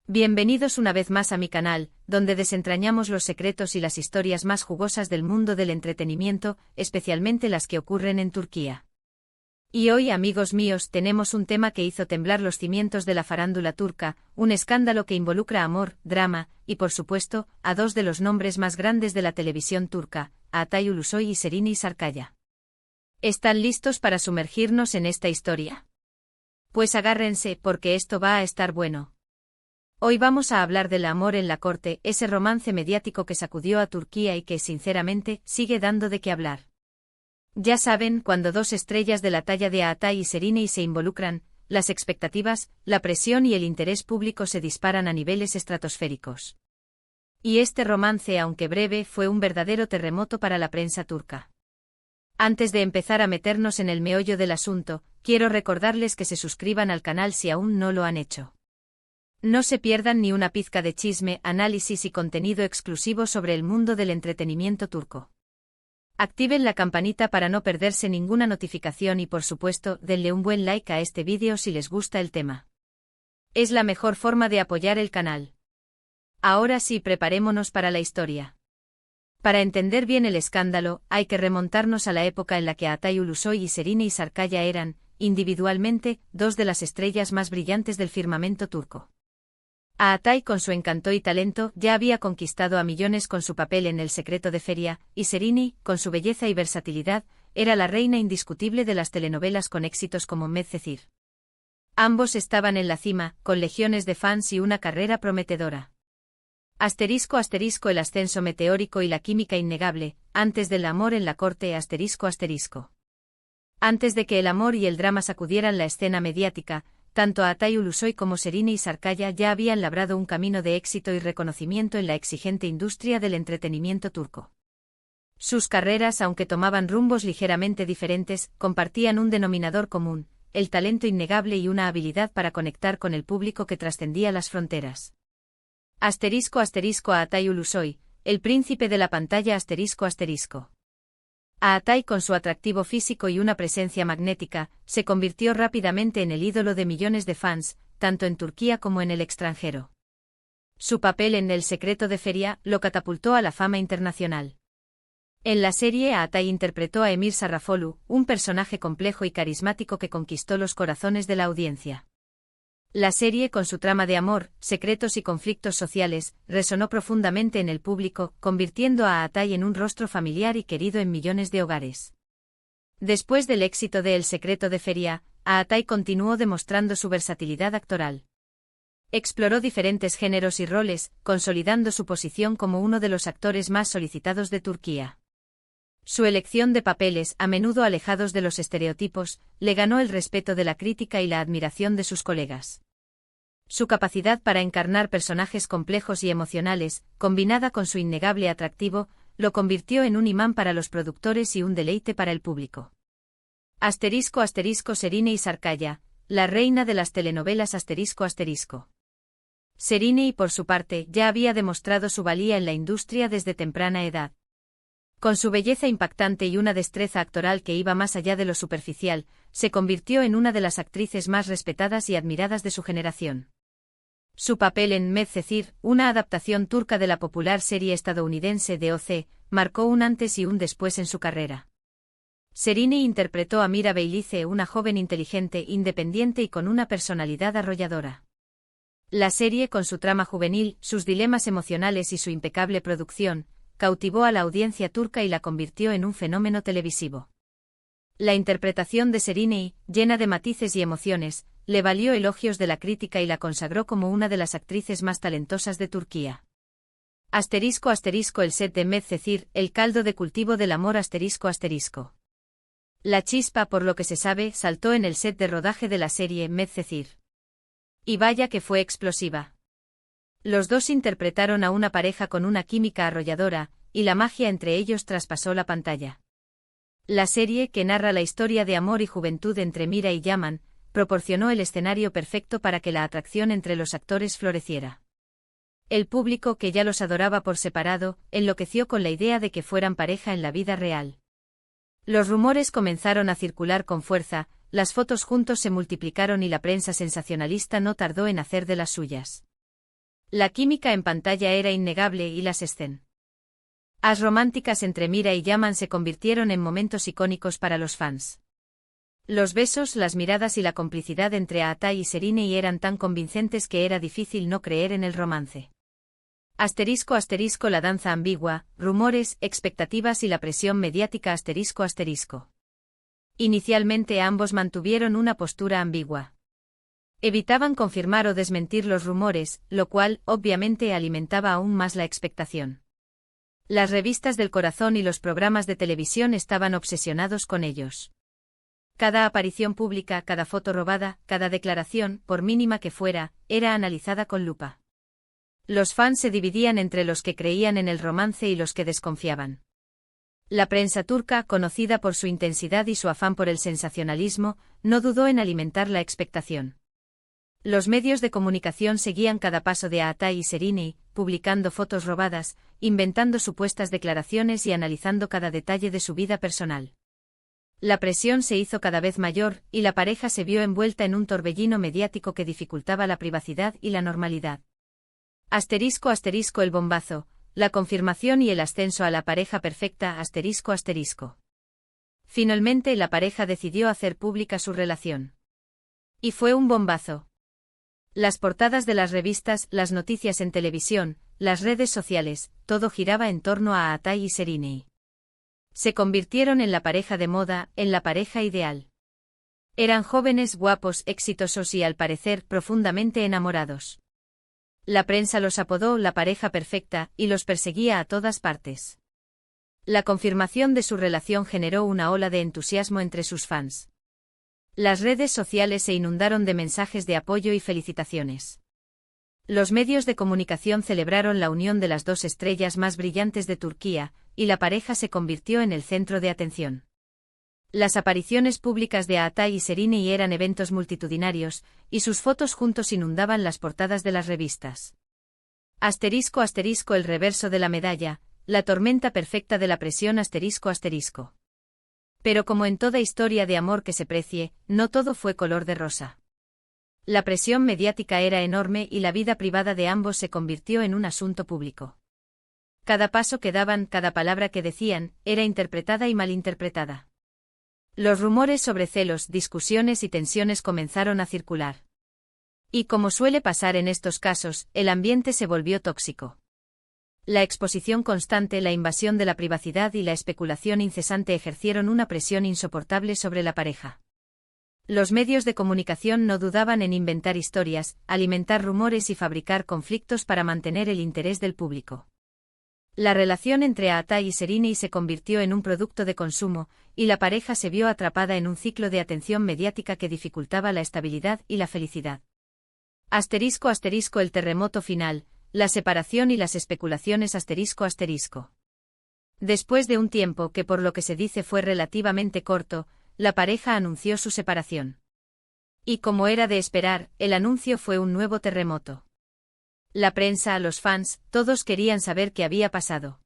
Bienvenidos una vez más a mi canal, donde desentrañamos los secretos y las historias más jugosas del mundo del entretenimiento, especialmente las que ocurren en Turquía. Y hoy, amigos míos, tenemos un tema que hizo temblar los cimientos de la farándula turca, un escándalo que involucra amor, drama, y por supuesto, a dos de los nombres más grandes de la televisión turca, a Altay Ulusoy y Serenay Sarıkaya. ¿Están listos para sumergirnos en esta historia? Pues agárrense, porque esto va a estar bueno. Hoy vamos a hablar del amor en la corte, ese romance mediático que sacudió a Turquía y que, sinceramente, sigue dando de qué hablar. Ya saben, cuando dos estrellas de la talla de Altay y Serenay se involucran, las expectativas, la presión y el interés público se disparan a niveles estratosféricos. Y este romance, aunque breve, fue un verdadero terremoto para la prensa turca. Antes de empezar a meternos en el meollo del asunto, quiero recordarles que se suscriban al canal si aún no lo han hecho. No se pierdan ni una pizca de chisme, análisis y contenido exclusivo sobre el mundo del entretenimiento turco. Activen la campanita para no perderse ninguna notificación y por supuesto, denle un buen like a este vídeo si les gusta el tema. Es la mejor forma de apoyar el canal. Ahora sí, preparémonos para la historia. Para entender bien el escándalo, hay que remontarnos a la época en la que Altay Ulusoy y Serenay Sarıkaya eran, individualmente, dos de las estrellas más brillantes del firmamento turco. Altay, con su encanto y talento, ya había conquistado a millones con su papel en El secreto de Feria, y Serenay, con su belleza y versatilidad, era la reina indiscutible de las telenovelas con éxitos como Medcezir. Ambos estaban en la cima, con legiones de fans y una carrera prometedora. Asterisco asterisco el ascenso meteórico y la química innegable, antes del amor en la corte asterisco asterisco. Antes de que el amor y el drama sacudieran la escena mediática, tanto Altay Ulusoy como Serenay Sarıkaya ya habían labrado un camino de éxito y reconocimiento en la exigente industria del entretenimiento turco. Sus carreras, aunque tomaban rumbos ligeramente diferentes, compartían un denominador común, el talento innegable y una habilidad para conectar con el público que trascendía las fronteras. Asterisco asterisco a Altay Ulusoy, el príncipe de la pantalla asterisco asterisco. Altay, con su atractivo físico y una presencia magnética, se convirtió rápidamente en el ídolo de millones de fans, tanto en Turquía como en el extranjero. Su papel en El secreto de Feria lo catapultó a la fama internacional. En la serie, Altay interpretó a Emir Sarrafolu, un personaje complejo y carismático que conquistó los corazones de la audiencia. La serie, con su trama de amor, secretos y conflictos sociales, resonó profundamente en el público, convirtiendo a Altay en un rostro familiar y querido en millones de hogares. Después del éxito de El secreto de Feria, Altay continuó demostrando su versatilidad actoral. Exploró diferentes géneros y roles, consolidando su posición como uno de los actores más solicitados de Turquía. Su elección de papeles, a menudo alejados de los estereotipos, le ganó el respeto de la crítica y la admiración de sus colegas. Su capacidad para encarnar personajes complejos y emocionales, combinada con su innegable atractivo, lo convirtió en un imán para los productores y un deleite para el público. Asterisco asterisco Serenay Sarıkaya, la reina de las telenovelas asterisco asterisco. Serenay, por su parte, ya había demostrado su valía en la industria desde temprana edad. Con su belleza impactante y una destreza actoral que iba más allá de lo superficial, se convirtió en una de las actrices más respetadas y admiradas de su generación. Su papel en Medcezir, una adaptación turca de la popular serie estadounidense de OC, marcó un antes y un después en su carrera. Serenay interpretó a Mira Beylice, una joven inteligente, independiente y con una personalidad arrolladora. La serie, con su trama juvenil, sus dilemas emocionales y su impecable producción, cautivó a la audiencia turca y la convirtió en un fenómeno televisivo. La interpretación de Serenay, llena de matices y emociones, le valió elogios de la crítica y la consagró como una de las actrices más talentosas de Turquía. Asterisco asterisco el set de Medcezir, el caldo de cultivo del amor asterisco asterisco. La chispa, por lo que se sabe, saltó en el set de rodaje de la serie Medcezir. Y vaya que fue explosiva. Los dos interpretaron a una pareja con una química arrolladora, y la magia entre ellos traspasó la pantalla. La serie, que narra la historia de amor y juventud entre Mira y Yaman, proporcionó el escenario perfecto para que la atracción entre los actores floreciera. El público, que ya los adoraba por separado, enloqueció con la idea de que fueran pareja en la vida real. Los rumores comenzaron a circular con fuerza, las fotos juntos se multiplicaron y la prensa sensacionalista no tardó en hacer de las suyas. La química en pantalla era innegable y las escenas románticas entre Mira y Yaman se convirtieron en momentos icónicos para los fans. Los besos, las miradas y la complicidad entre Atay y Serena eran tan convincentes que era difícil no creer en el romance. Asterisco asterisco la danza ambigua, rumores, expectativas y la presión mediática asterisco asterisco. Inicialmente ambos mantuvieron una postura ambigua. Evitaban confirmar o desmentir los rumores, lo cual, obviamente, alimentaba aún más la expectación. Las revistas del corazón y los programas de televisión estaban obsesionados con ellos. Cada aparición pública, cada foto robada, cada declaración, por mínima que fuera, era analizada con lupa. Los fans se dividían entre los que creían en el romance y los que desconfiaban. La prensa turca, conocida por su intensidad y su afán por el sensacionalismo, no dudó en alimentar la expectación. Los medios de comunicación seguían cada paso de Atay y Serena, publicando fotos robadas, inventando supuestas declaraciones y analizando cada detalle de su vida personal. La presión se hizo cada vez mayor, y la pareja se vio envuelta en un torbellino mediático que dificultaba la privacidad y la normalidad. Asterisco asterisco el bombazo, la confirmación y el ascenso a la pareja perfecta asterisco asterisco. Finalmente la pareja decidió hacer pública su relación. Y fue un bombazo. Las portadas de las revistas, las noticias en televisión, las redes sociales, todo giraba en torno a Atay y Serena. Se convirtieron en la pareja de moda, en la pareja ideal. Eran jóvenes, guapos, exitosos y al parecer profundamente enamorados. La prensa los apodó la pareja perfecta y los perseguía a todas partes. La confirmación de su relación generó una ola de entusiasmo entre sus fans. Las redes sociales se inundaron de mensajes de apoyo y felicitaciones. Los medios de comunicación celebraron la unión de las dos estrellas más brillantes de Turquía, y la pareja se convirtió en el centro de atención. Las apariciones públicas de Atay y Serena eran eventos multitudinarios, y sus fotos juntos inundaban las portadas de las revistas. Asterisco asterisco el reverso de la medalla, la tormenta perfecta de la presión asterisco asterisco. Pero como en toda historia de amor que se precie, no todo fue color de rosa. La presión mediática era enorme y la vida privada de ambos se convirtió en un asunto público. Cada paso que daban, cada palabra que decían, era interpretada y malinterpretada. Los rumores sobre celos, discusiones y tensiones comenzaron a circular. Y como suele pasar en estos casos, el ambiente se volvió tóxico. La exposición constante, la invasión de la privacidad y la especulación incesante ejercieron una presión insoportable sobre la pareja. Los medios de comunicación no dudaban en inventar historias, alimentar rumores y fabricar conflictos para mantener el interés del público. La relación entre Atay y Serena se convirtió en un producto de consumo, y la pareja se vio atrapada en un ciclo de atención mediática que dificultaba la estabilidad y la felicidad. Asterisco asterisco el terremoto final, la separación y las especulaciones asterisco asterisco. Después de un tiempo que por lo que se dice fue relativamente corto, la pareja anunció su separación. Y como era de esperar, el anuncio fue un nuevo terremoto. La prensa, los fans, todos querían saber qué había pasado.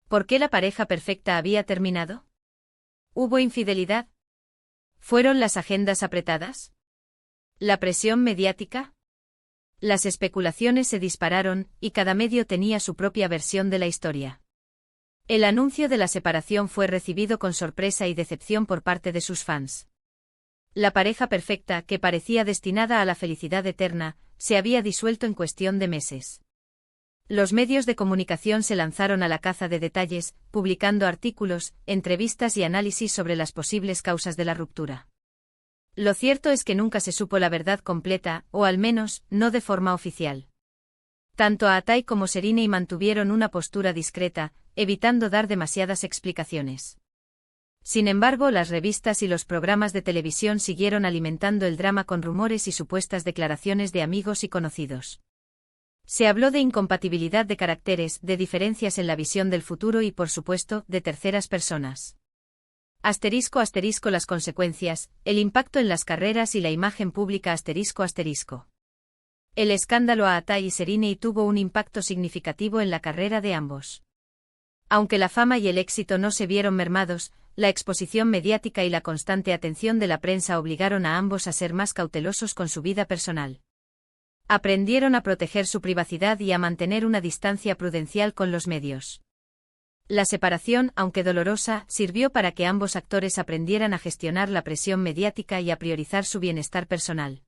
¿Por qué la pareja perfecta había terminado? ¿Hubo infidelidad? ¿Fueron las agendas apretadas? ¿La presión mediática? Las especulaciones se dispararon, y cada medio tenía su propia versión de la historia. El anuncio de la separación fue recibido con sorpresa y decepción por parte de sus fans. La pareja perfecta, que parecía destinada a la felicidad eterna, se había disuelto en cuestión de meses. Los medios de comunicación se lanzaron a la caza de detalles, publicando artículos, entrevistas y análisis sobre las posibles causas de la ruptura. Lo cierto es que nunca se supo la verdad completa, o al menos, no de forma oficial. Tanto Atay como Serena mantuvieron una postura discreta, evitando dar demasiadas explicaciones. Sin embargo, las revistas y los programas de televisión siguieron alimentando el drama con rumores y supuestas declaraciones de amigos y conocidos. Se habló de incompatibilidad de caracteres, de diferencias en la visión del futuro y, por supuesto, de terceras personas. Asterisco asterisco las consecuencias, el impacto en las carreras y la imagen pública asterisco asterisco. El escándalo a Atay y Serena tuvo un impacto significativo en la carrera de ambos. Aunque la fama y el éxito no se vieron mermados, la exposición mediática y la constante atención de la prensa obligaron a ambos a ser más cautelosos con su vida personal. Aprendieron a proteger su privacidad y a mantener una distancia prudencial con los medios. La separación, aunque dolorosa, sirvió para que ambos actores aprendieran a gestionar la presión mediática y a priorizar su bienestar personal.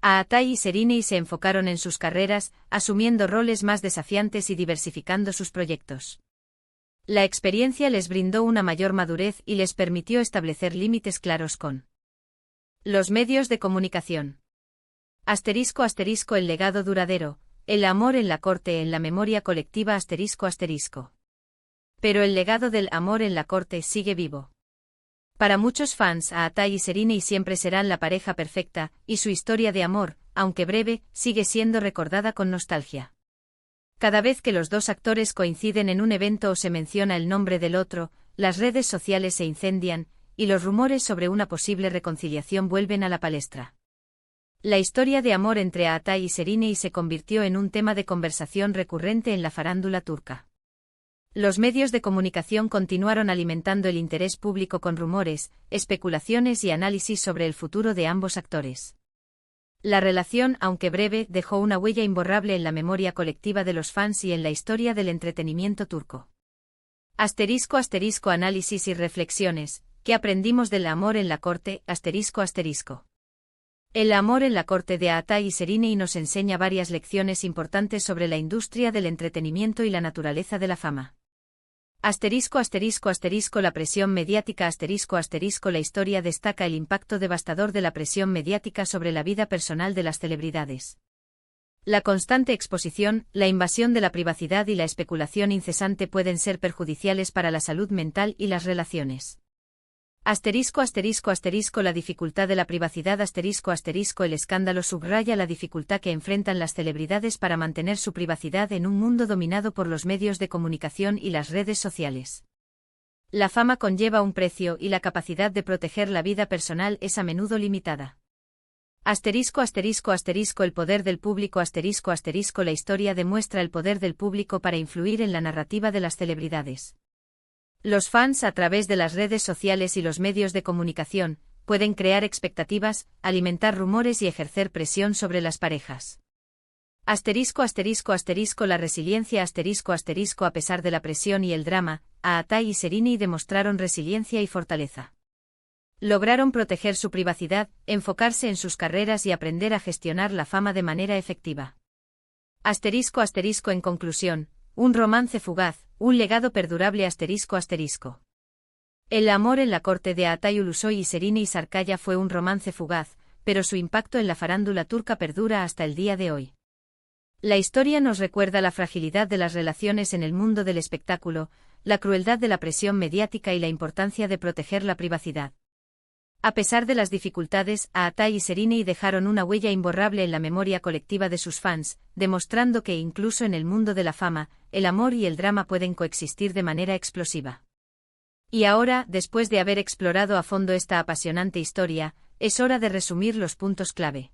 Aatai y Serinei se enfocaron en sus carreras, asumiendo roles más desafiantes y diversificando sus proyectos. La experiencia les brindó una mayor madurez y les permitió establecer límites claros con los medios de comunicación. *** El legado duradero, el amor en la corte en la memoria colectiva ***. Pero el legado del amor en la corte sigue vivo. Para muchos fans, Aatai y Serinei siempre serán la pareja perfecta, y su historia de amor, aunque breve, sigue siendo recordada con nostalgia. Cada vez que los dos actores coinciden en un evento o se menciona el nombre del otro, las redes sociales se incendian, y los rumores sobre una posible reconciliación vuelven a la palestra. La historia de amor entre Aatai y Serinei se convirtió en un tema de conversación recurrente en la farándula turca. Los medios de comunicación continuaron alimentando el interés público con rumores, especulaciones y análisis sobre el futuro de ambos actores. La relación, aunque breve, dejó una huella imborrable en la memoria colectiva de los fans y en la historia del entretenimiento turco. *** Análisis y reflexiones. ¿Qué aprendimos del amor en la corte? ***. El amor en la corte de Aatai y Serinei nos enseña varias lecciones importantes sobre la industria del entretenimiento y la naturaleza de la fama. La presión mediática La historia destaca el impacto devastador de la presión mediática sobre la vida personal de las celebridades. La constante exposición, la invasión de la privacidad y la especulación incesante pueden ser perjudiciales para la salud mental y las relaciones. La dificultad de la privacidad El escándalo subraya la dificultad que enfrentan las celebridades para mantener su privacidad en un mundo dominado por los medios de comunicación y las redes sociales. La fama conlleva un precio y la capacidad de proteger la vida personal es a menudo limitada. El poder del público La historia demuestra el poder del público para influir en la narrativa de las celebridades. Los fans, a través de las redes sociales y los medios de comunicación, pueden crear expectativas, alimentar rumores y ejercer presión sobre las parejas. La resiliencia A pesar de la presión y el drama, Aatai y Serinei demostraron resiliencia y fortaleza. Lograron proteger su privacidad, enfocarse en sus carreras y aprender a gestionar la fama de manera efectiva. En conclusión, un romance fugaz, un legado perdurable El amor en la corte de Aatai Ulusoy y Serinei Sarkaya fue un romance fugaz, pero su impacto en la farándula turca perdura hasta el día de hoy. La historia nos recuerda la fragilidad de las relaciones en el mundo del espectáculo, la crueldad de la presión mediática y la importancia de proteger la privacidad. A pesar de las dificultades, Aatai y Serinei dejaron una huella imborrable en la memoria colectiva de sus fans, demostrando que incluso en el mundo de la fama, el amor y el drama pueden coexistir de manera explosiva. Y ahora, después de haber explorado a fondo esta apasionante historia, es hora de resumir los puntos clave.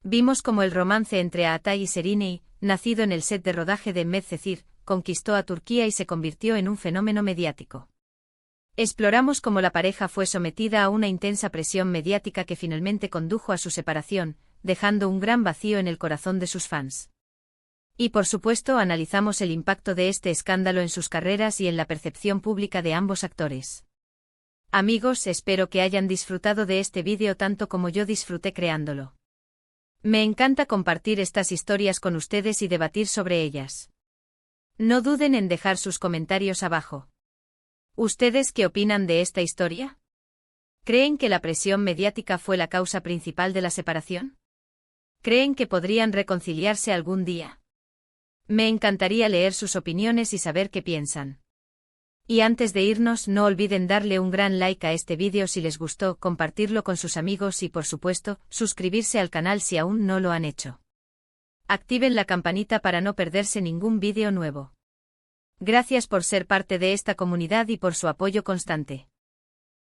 Vimos cómo el romance entre Aatai y Serinei, nacido en el set de rodaje de Medcezir, conquistó a Turquía y se convirtió en un fenómeno mediático. Exploramos cómo la pareja fue sometida a una intensa presión mediática que finalmente condujo a su separación, dejando un gran vacío en el corazón de sus fans. Y por supuesto analizamos el impacto de este escándalo en sus carreras y en la percepción pública de ambos actores. Amigos, espero que hayan disfrutado de este vídeo tanto como yo disfruté creándolo. Me encanta compartir estas historias con ustedes y debatir sobre ellas. No duden en dejar sus comentarios abajo. ¿Ustedes qué opinan de esta historia? ¿Creen que la presión mediática fue la causa principal de la separación? ¿Creen que podrían reconciliarse algún día? Me encantaría leer sus opiniones y saber qué piensan. Y antes de irnos, no olviden darle un gran like a este vídeo si les gustó, compartirlo con sus amigos y por supuesto, suscribirse al canal si aún no lo han hecho. Activen la campanita para no perderse ningún vídeo nuevo. Gracias por ser parte de esta comunidad y por su apoyo constante.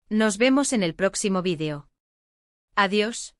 Nos vemos en el próximo vídeo. Adiós.